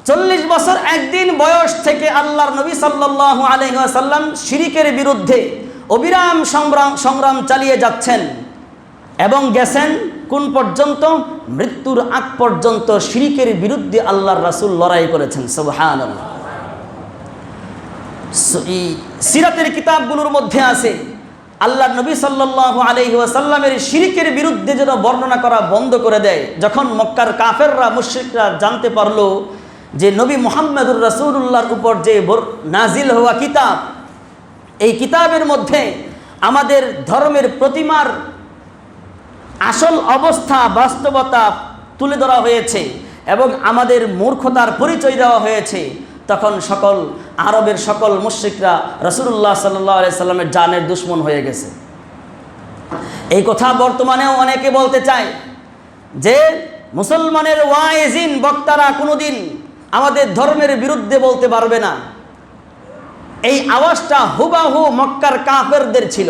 40 বছর একদিন বয়স থেকে আল্লাহর নবী সাল্লাল্লাহু আলাইহি ওয়াসাল্লাম শিরকের বিরুদ্ধে অবিরাম সংগ্রাম চালিয়ে যাচ্ছেন এবং গেছেন কোন পর্যন্ত? মৃত্যুর আগ পর্যন্ত শিরকের বিরুদ্ধে আল্লাহর রাসূল লড়াই করেছেন। সুবহানাল্লাহ। সিরাতের কিতাবগুলোর মধ্যে আছে আল্লাহর নবী সাল্লাল্লাহু আলাইহি ওয়াসাল্লামের শিরকের বিরুদ্ধে যেন বর্ণনা করা বন্ধ করে দেয়। যখন মক্কার কাফেররা মুশরিকরা জানতে পারলো যে নবী মুহাম্মদুর রাসূলুল্লাহর উপর যে নাজিল হওয়া কিতাব, এই কিতাবের মধ্যে আমাদের ধর্মের প্রতিমার আসল অবস্থা বাস্তবতা তুলে ধরা হয়েছে এবং আমাদের মূর্খতার পরিচয় দেওয়া হয়েছে, তখন সকল আরবের সকল মুশরিকরা রাসূলুল্লাহ সাল্লাল্লাহু আলাইহি সাল্লামের জানের দুশমন হয়ে গেছে। এই কথা বর্তমানেও অনেকে বলতে চায় যে মুসলমানের ওয়াইজিন বক্তারা কোনোদিন আমাদের ধর্মের বিরুদ্ধে বলতে পারবে না। এই আওয়াজটা হুবাহু মক্কার কাফেরদের ছিল।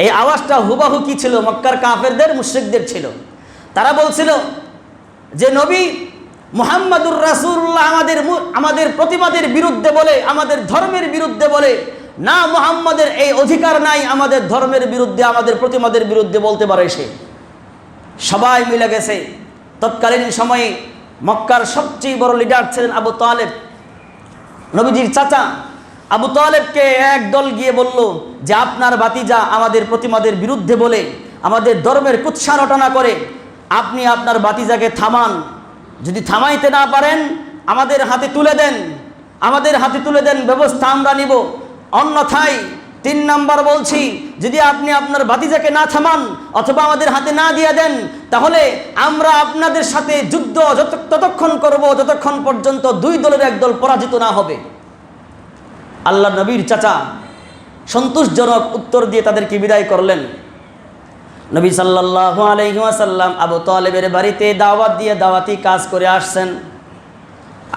এই আওয়াজটা হুবাহু কি ছিল? মক্কার কাফেরদের, মুশরিকদের ছিল। তারা বলছিল যে নবী মুহাম্মদুর রাসূলুল্লাহ আমাদের প্রতিমাদের বিরুদ্ধে বলে, আমাদের ধর্মের বিরুদ্ধে বলে, না মুহাম্মদের এই অধিকার নাই আমাদের ধর্মের বিরুদ্ধে, আমাদের প্রতিমাদের বিরুদ্ধে বলতে পারে সে। সবাই মিলে গেছে। তৎকালীন সময়ে মক্কার সবচেয়ে বড় লিডার ছিলেন আবু তালেব, নবীজির চাচা। আবু তালেবকে একদল গিয়ে বলল যে আপনার ভাতিজা আমাদের প্রতিমাদের বিরুদ্ধে বলে, আমাদের ধর্মের কুৎসা রটনা করে, আপনি আপনার ভাতিজাকে থামান। যদি থামাইতে না পারেন আমাদের হাতে তুলে দেন, আমাদের হাতে তুলে দেন, ব্যবস্থা আমরা নিব। অন্যথায় 3 নাম্বার বলছি, যদি আপনি আপনার ভাতিজাকে না থামান অথবা আমাদের হাতে না দিয়ে দেন, তাহলে আমরা আপনাদের সাথে যুদ্ধ ততক্ষণ করব যতক্ষণ পর্যন্ত 2 দলের এক দল পরাজিত না হবে। আল্লাহ নবীর চাচা সন্তোষজনক উত্তর দিয়ে তাদেরকে বিদায় করলেন। নবী সাল্লাল্লাহু আলাইহি ওয়াসাল্লাম আবু তালেবের বাড়িতে দাওয়াত দিয়ে দাওয়াতি কাজ করে আসছেন।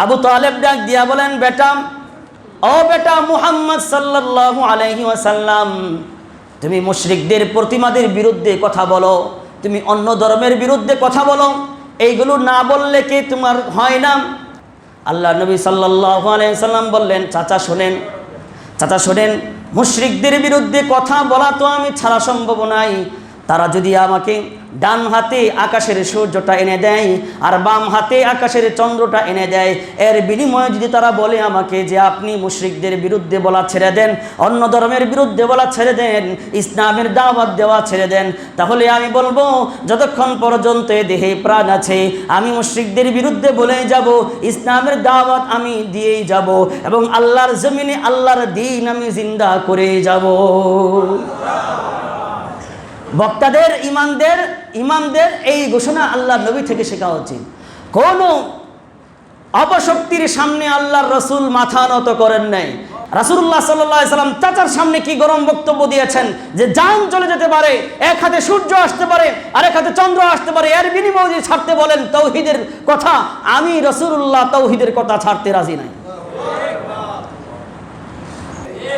আবু তালেব ডাক দিয়া বলেন, বেটা, ও বেটা মুহাম্মদ সাল্লাল্লাহু আলাইহি ওয়াসাল্লাম, তুমি মুশরিকদের প্রতিমাদের বিরুদ্ধে কথা বলো, তুমি অন্য ধর্মের বিরুদ্ধে কথা বলো, এইগুলো না বললে কি তোমার হয় না? আল্লাহ নবী সাল্লাল্লাহু আলাইহি ওয়াসাল্লাম বললেন, চাচা শোনেন, মুশরিকদের বিরুদ্ধে কথা বলা তো আমি ছাড়া সম্ভব নাই। তারা যদি আমাকে ডান হাতে আকাশের সূর্যটা এনে দেয় আর বাম হাতে আকাশের চন্দ্রটা এনে দেয়, এর বিনিময়ে যদি তারা বলে আমাকে যে আপনি মুশরিকদের বিরুদ্ধে বলা ছেড়ে দেন, অন্য ধর্মের বিরুদ্ধে বলা ছেড়ে দেন, ইসলামের দাওয়াত দেওয়া ছেড়ে দেন, তাহলে আমি বলবো যতক্ষণ পর্যন্ত এ দেহে প্রাণ আছে আমি মুশরিকদের বিরুদ্ধে বলেই যাব, ইসলামের দাওয়াত আমি দিয়েই যাব এবং আল্লাহর জমিনে আল্লাহর দ্বীন আমি জিন্দা করে যাব। বক্তাদের, ইমামদের এই ঘোষণা আল্লাহ নবী থেকে শেখা উচিত। কোন অপশক্তির সামনে আল্লাহর রাসূল মাথা নত করেন নাই। রাসূলুল্লাহ সাল্লাল্লাহু আলাইহি সাল্লাম চাচার সামনে কি গরম বক্তব্য দিয়েছেন যে জান চলে যেতে পারে, এক হাতে সূর্য আসতে পারে আর এক হাতে চন্দ্র আসতে পারে, এর বিনিময়ে যদি ছাড়তে বলেন তাওহীদের কথা, আমি রাসূলুল্লাহ তাওহীদের কথা ছাড়তে রাজি নাই।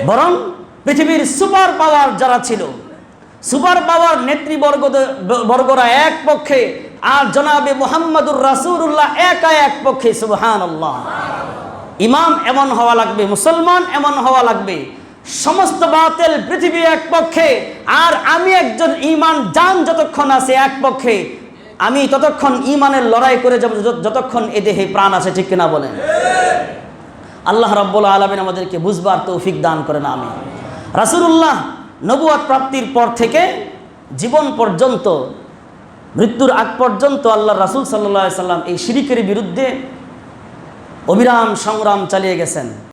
বরং পৃথিবীর সুপার পাওয়ার যারা ছিল, সুপার পাওয়ার নেতৃবর্গরা এক পক্ষে আর জনাবে মুহাম্মদুর রাসূলুল্লাহ একা এক পক্ষে। সুবহানাল্লাহ। ইমাম এমন হওয়া লাগবে, মুসলমান এমন হওয়া লাগবে, সমস্ত বাতিল পৃথিবী এক পক্ষে আর আমি একজন ঈমান জান যতক্ষণ আছে এক পক্ষে, আমি ততক্ষণ ঈমানের লড়াই করে যাব যতক্ষণ এ দেহে প্রাণ আছে। ঠিক কিনা বলেন? আল্লাহ রাব্বুল আলামিন আমাদেরকে বুঝবার তৌফিক দান করেন। আমিন। রাসূলুল্লাহ নবুয়ত প্রাপ্তির পর থেকে জীবন পর্যন্ত, মৃত্যুর আগ পর্যন্ত আল্লাহ রাসূল সাল্লাল্লাহু আলাইহি সাল্লাম এই শিরকের বিরুদ্ধে অবিরাম সংগ্রাম চালিয়ে গেছেন।